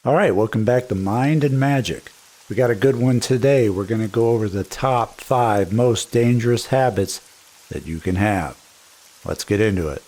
All right, welcome back to Mind and Magic. We got a good one today. We're going to go over the top 5 most dangerous habits that you can have. Let's get into it.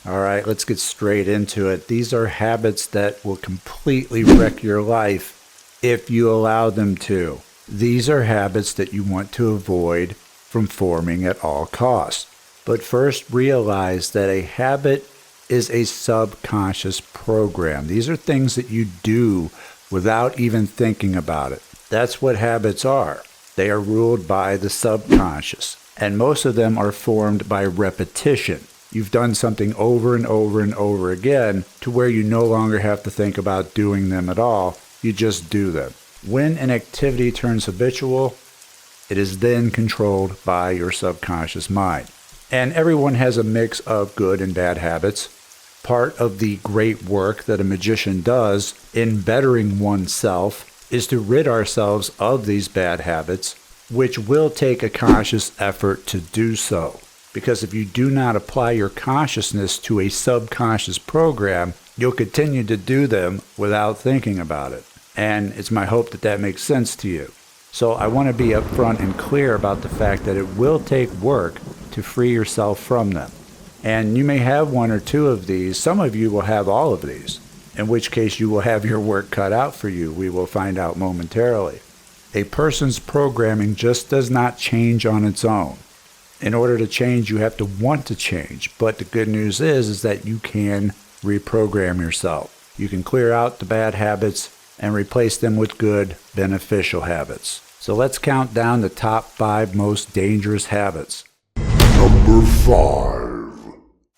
All right, let's get straight into it. These are habits that will completely wreck your life if you allow them to. These are habits that you want to avoid from forming at all costs. But first, realize that a habit is a subconscious program. These are things that you do without even thinking about it. That's what habits are. They are ruled by the subconscious, and most of them are formed by repetition. You've done something over and over and over again to where you no longer have to think about doing them at all. You just do them. When an activity turns habitual, it is then controlled by your subconscious mind. And everyone has a mix of good and bad habits. Part of the great work that a magician does in bettering oneself is to rid ourselves of these bad habits, which will take a conscious effort to do so. Because if you do not apply your consciousness to a subconscious program, you'll continue to do them without thinking about it. And it's my hope that that makes sense to you. So I want to be upfront and clear about the fact that it will take work to free yourself from them. And you may have one or two of these. Some of you will have all of these, in which case you will have your work cut out for you. We will find out momentarily. A person's programming just does not change on its own. In order to change, you have to want to change. But the good news is that you can reprogram yourself. You can clear out the bad habits and replace them with good, beneficial habits. So let's count down the top 5 most dangerous habits. Number 5.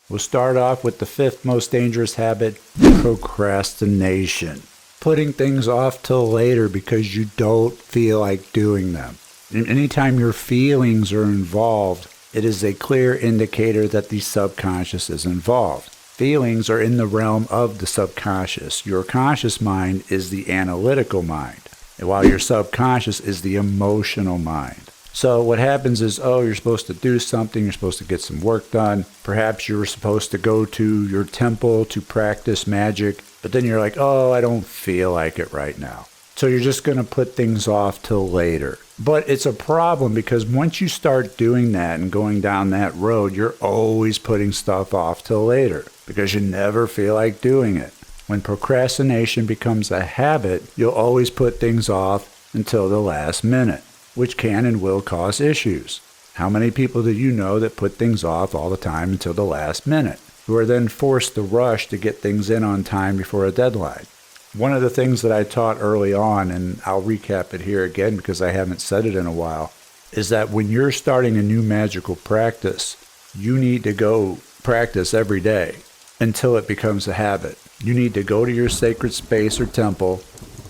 We'll start off with the 5th most dangerous habit, procrastination. Putting things off till later because you don't feel like doing them. And anytime your feelings are involved, it is a clear indicator that the subconscious is involved. Feelings are in the realm of the subconscious. Your conscious mind is the analytical mind, while your subconscious is the emotional mind. So what happens is, you're supposed to do something, you're supposed to get some work done. Perhaps you were supposed to go to your temple to practice magic, but then you're like, I don't feel like it right now. So you're just going to put things off till later. But it's a problem because once you start doing that and going down that road, you're always putting stuff off till later because you never feel like doing it. When procrastination becomes a habit, you'll always put things off until the last minute, which can and will cause issues. How many people do you know that put things off all the time until the last minute, who are then forced to rush to get things in on time before a deadline? One of the things that I taught early on, and I'll recap it here again because I haven't said it in a while, is that when you're starting a new magical practice, you need to go practice every day until it becomes a habit. You need to go to your sacred space or temple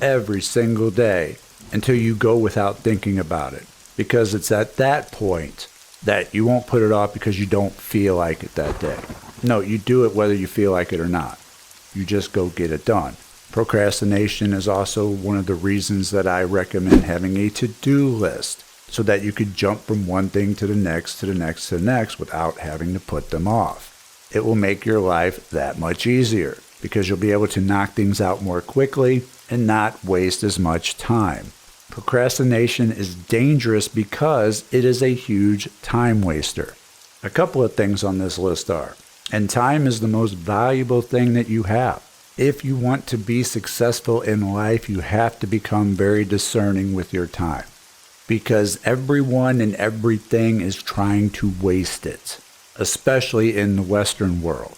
every single day until you go without thinking about it. Because it's at that point that you won't put it off because you don't feel like it that day. No, you do it whether you feel like it or not. You just go get it done. Procrastination is also one of the reasons that I recommend having a to-do list so that you could jump from one thing to the next, to the next, to the next without having to put them off. It will make your life that much easier because you'll be able to knock things out more quickly and not waste as much time. Procrastination is dangerous because it is a huge time waster. A couple of things on this list are, and time is the most valuable thing that you have. If you want to be successful in life, you have to become very discerning with your time because everyone and everything is trying to waste it, especially in the Western world.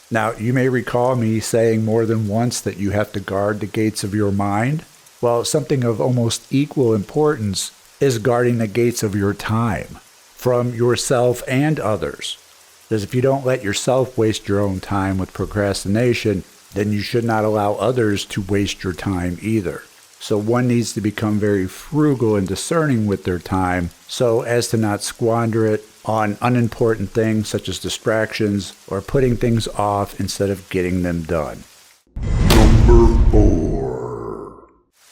Now, you may recall me saying more than once that you have to guard the gates of your mind. Well, something of almost equal importance is guarding the gates of your time from yourself and others. Because if you don't let yourself waste your own time with procrastination, then you should not allow others to waste your time either. So one needs to become very frugal and discerning with their time so as to not squander it on unimportant things such as distractions or putting things off instead of getting them done. Number 4.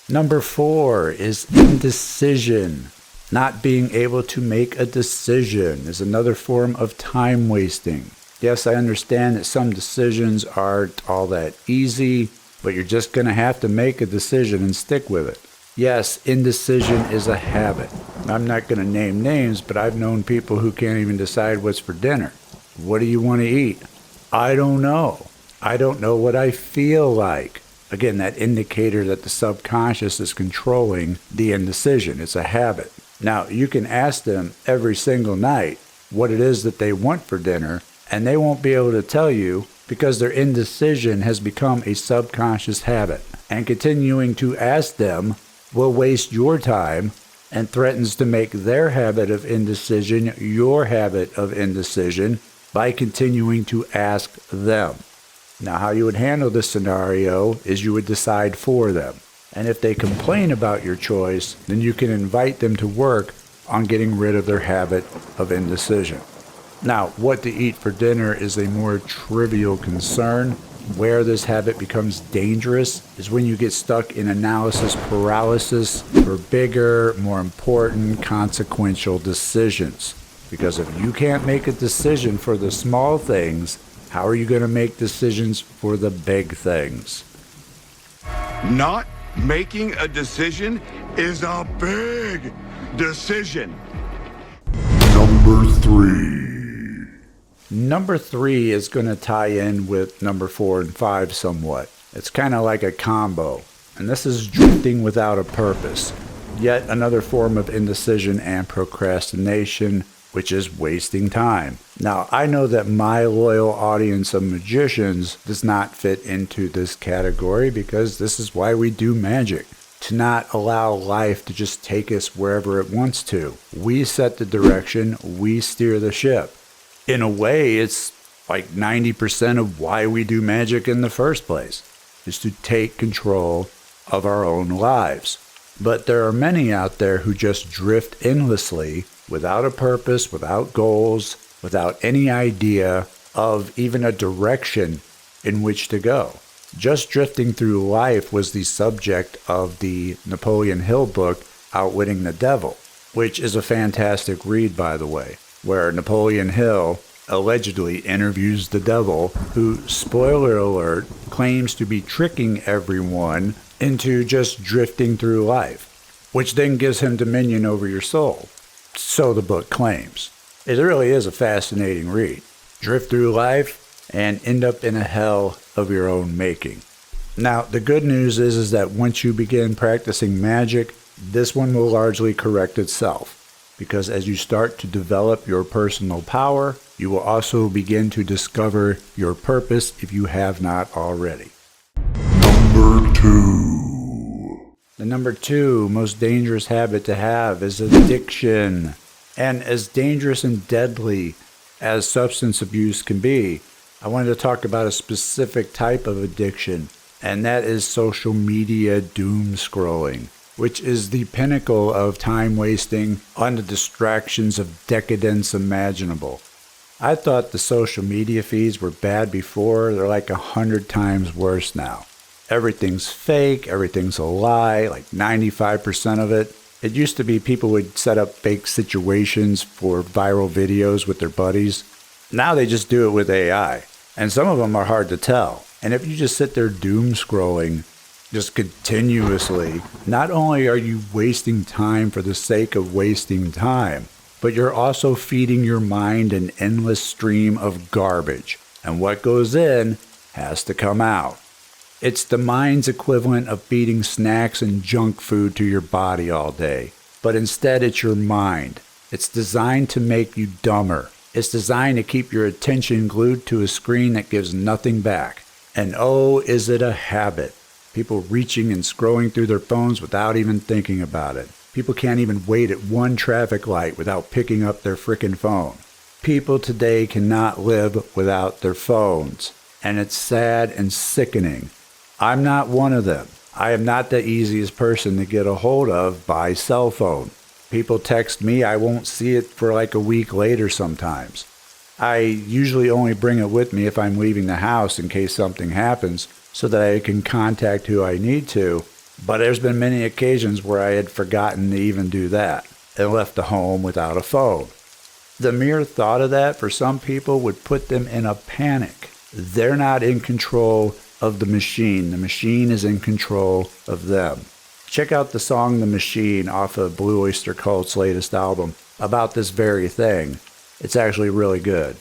Number 4 is indecision. Not being able to make a decision is another form of time wasting. Yes, I understand that some decisions aren't all that easy, but you're just going to have to make a decision and stick with it. Yes, indecision is a habit. I'm not going to name names, but I've known people who can't even decide what's for dinner. What do you want to eat? I don't know. I don't know what I feel like. Again, that indicator that the subconscious is controlling the indecision. It's a habit. Now, you can ask them every single night what it is that they want for dinner, and they won't be able to tell you because their indecision has become a subconscious habit. And continuing to ask them will waste your time and threatens to make their habit of indecision your habit of indecision by continuing to ask them. Now, how you would handle this scenario is you would decide for them. And if they complain about your choice, then you can invite them to work on getting rid of their habit of indecision. Now, what to eat for dinner is a more trivial concern. Where this habit becomes dangerous is when you get stuck in analysis paralysis for bigger, more important, consequential decisions. Because if you can't make a decision for the small things, how are you going to make decisions for the big things? Not making a decision is a big decision. Number 3. Number 3 is going to tie in with number 4 and 5 somewhat. It's kind of like a combo. And this is drifting without a purpose. Yet another form of indecision and procrastination, which is wasting time. Now, I know that my loyal audience of magicians does not fit into this category because this is why we do magic. To not allow life to just take us wherever it wants to. We set the direction, we steer the ship. In a way, it's like 90% of why we do magic in the first place, is to take control of our own lives. But there are many out there who just drift endlessly without a purpose, without goals, without any idea of even a direction in which to go. Just drifting through life was the subject of the Napoleon Hill book, Outwitting the Devil, which is a fantastic read, by the way, where Napoleon Hill allegedly interviews the devil, who, spoiler alert, claims to be tricking everyone into just drifting through life, which then gives him dominion over your soul. So the book claims. It really is a fascinating read. Drift through life and end up in a hell of your own making. Now, the good news is that once you begin practicing magic, this one will largely correct itself. Because as you start to develop your personal power, you will also begin to discover your purpose if you have not already. Number 2. The number 2 most dangerous habit to have is addiction. And as dangerous and deadly as substance abuse can be, I wanted to talk about a specific type of addiction, and that is social media doom scrolling, which is the pinnacle of time wasting on the distractions of decadence imaginable. I thought the social media feeds were bad before. They're like 100 times worse now. Everything's fake, everything's a lie, like 95% of it. It used to be people would set up fake situations for viral videos with their buddies. Now they just do it with AI. And some of them are hard to tell. And if you just sit there doom scrolling just continuously, not only are you wasting time for the sake of wasting time, but you're also feeding your mind an endless stream of garbage. And what goes in has to come out. It's the mind's equivalent of feeding snacks and junk food to your body all day. But instead, it's your mind. It's designed to make you dumber. It's designed to keep your attention glued to a screen that gives nothing back. And oh, is it a habit. People reaching and scrolling through their phones without even thinking about it. People can't even wait at one traffic light without picking up their frickin' phone. People today cannot live without their phones. And it's sad and sickening. I'm not one of them. I am not the easiest person to get a hold of by cell phone. People text me, I won't see it for like a week later sometimes. I usually only bring it with me if I'm leaving the house in case something happens so that I can contact who I need to. But there's been many occasions where I had forgotten to even do that. and left the home without a phone. The mere thought of that for some people would put them in a panic. They're not in control of the machine. The machine is in control of them. Check out the song The Machine off of Blue Oyster Cult's latest album about this very thing. It's actually really good.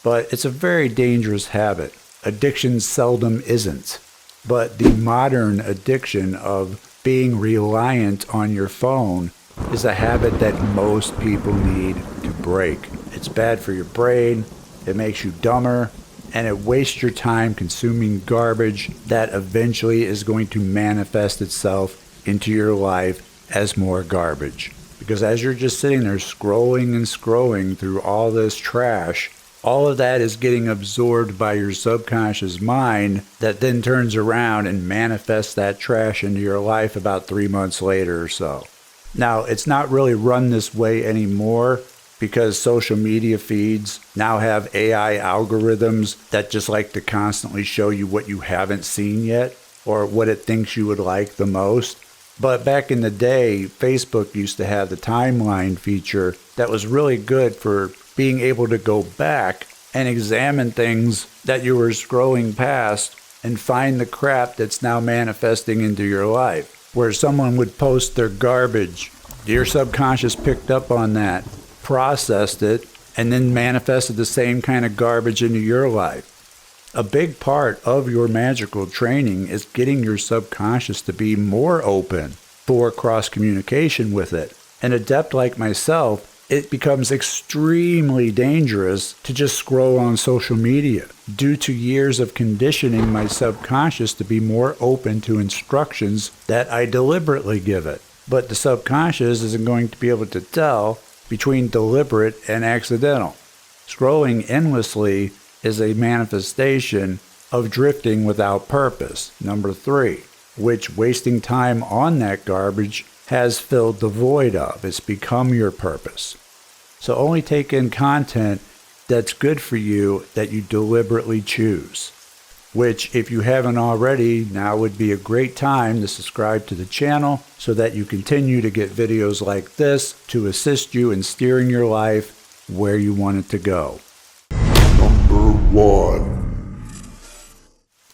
But it's a very dangerous habit. Addiction seldom isn't. But the modern addiction of being reliant on your phone is a habit that most people need to break. It's bad for your brain, it makes you dumber, and it wastes your time consuming garbage that eventually is going to manifest itself into your life as more garbage. Because as you're just sitting there scrolling and scrolling through all this trash, all of that is getting absorbed by your subconscious mind that then turns around and manifests that trash into your life about 3 months later or so. Now, it's not really run this way anymore because social media feeds now have AI algorithms that just like to constantly show you what you haven't seen yet or what it thinks you would like the most. But back in the day, Facebook used to have the timeline feature that was really good for being able to go back and examine things that you were scrolling past and find the crap that's now manifesting into your life. Where someone would post their garbage, your subconscious picked up on that, processed it, and then manifested the same kind of garbage into your life. A big part of your magical training is getting your subconscious to be more open for cross-communication with it. An adept like myself, it becomes extremely dangerous to just scroll on social media due to years of conditioning my subconscious to be more open to instructions that I deliberately give it. But the subconscious isn't going to be able to tell between deliberate and accidental. Scrolling endlessly is a manifestation of drifting without purpose. Number 3, which wasting time on that garbage has filled the void of. It's become your purpose. So only take in content that's good for you that you deliberately choose. Which, if you haven't already, now would be a great time to subscribe to the channel so that you continue to get videos like this to assist you in steering your life where you want it to go. Number 1.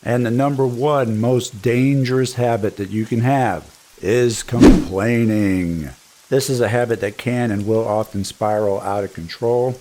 And the number 1 most dangerous habit that you can have is complaining. This is a habit that can and will often spiral out of control.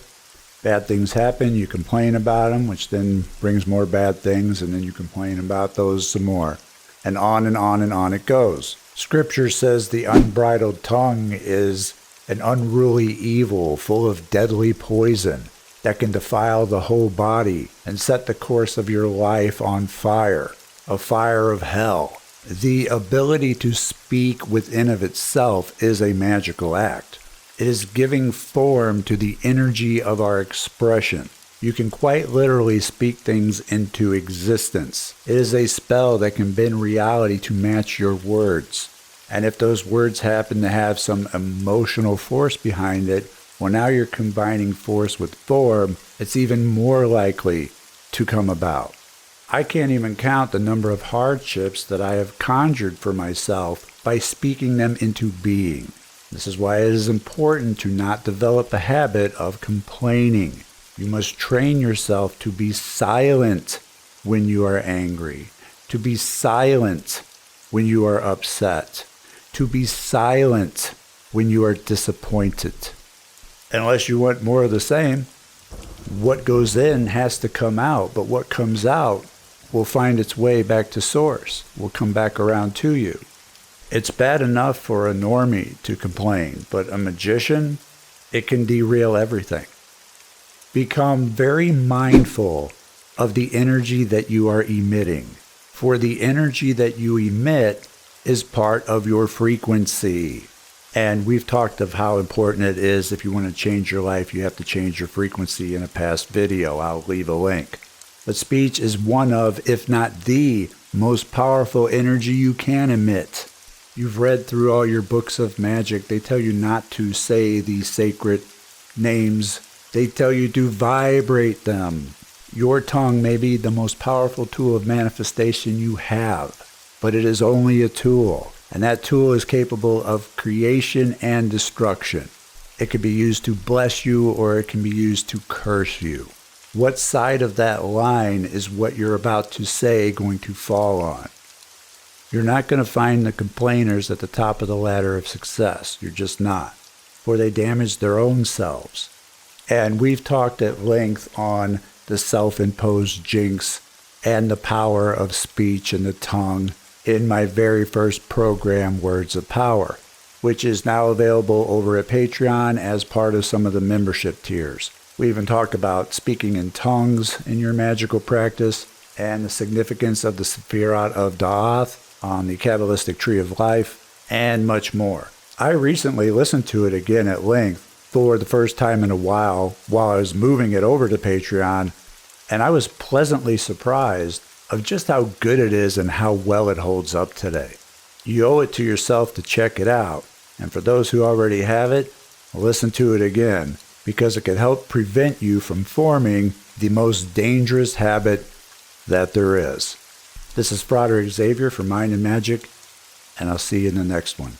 Bad things happen, you complain about them, which then brings more bad things, and then you complain about those some more. And on and on and on it goes. Scripture says the unbridled tongue is an unruly evil full of deadly poison that can defile the whole body and set the course of your life on fire, a fire of hell. The ability to speak within of itself is a magical act. It is giving form to the energy of our expression. You can quite literally speak things into existence. It is a spell that can bend reality to match your words. And if those words happen to have some emotional force behind it, well, now you're combining force with form. It's even more likely to come about. I can't even count the number of hardships that I have conjured for myself by speaking them into being. This is why it is important to not develop the habit of complaining. You must train yourself to be silent when you are angry, to be silent when you are upset, to be silent when you are disappointed. Unless you want more of the same, what goes in has to come out, but what comes out will find its way back to source, will come back around to you. It's bad enough for a normie to complain, but a magician, it can derail everything. Become very mindful of the energy that you are emitting, for the energy that you emit is part of your frequency. And we've talked of how important it is if you want to change your life, you have to change your frequency in a past video. I'll leave a link. But speech is one of, if not the, most powerful energy you can emit. You've read through all your books of magic. They tell you not to say these sacred names. They tell you to vibrate them. Your tongue may be the most powerful tool of manifestation you have, but it is only a tool. And that tool is capable of creation and destruction. It could be used to bless you or it can be used to curse you. What side of that line is what you're about to say going to fall on? You're not going to find the complainers at the top of the ladder of success. You're just not. For they damage their own selves. And we've talked at length on the self-imposed jinx and the power of speech and the tongue in my very first program, Words of Power, which is now available over at Patreon as part of some of the membership tiers. We even talked about speaking in tongues in your magical practice and the significance of the Sephirot of Da'ath on the Kabbalistic Tree of Life, and much more. I recently listened to it again at length for the first time in a while I was moving it over to Patreon, and I was pleasantly surprised of just how good it is and how well it holds up today. You owe it to yourself to check it out, and for those who already have it, listen to it again, because it could help prevent you from forming the most dangerous habit that there is. This is Frater Xavier for Mind and Magic, and I'll see you in the next one.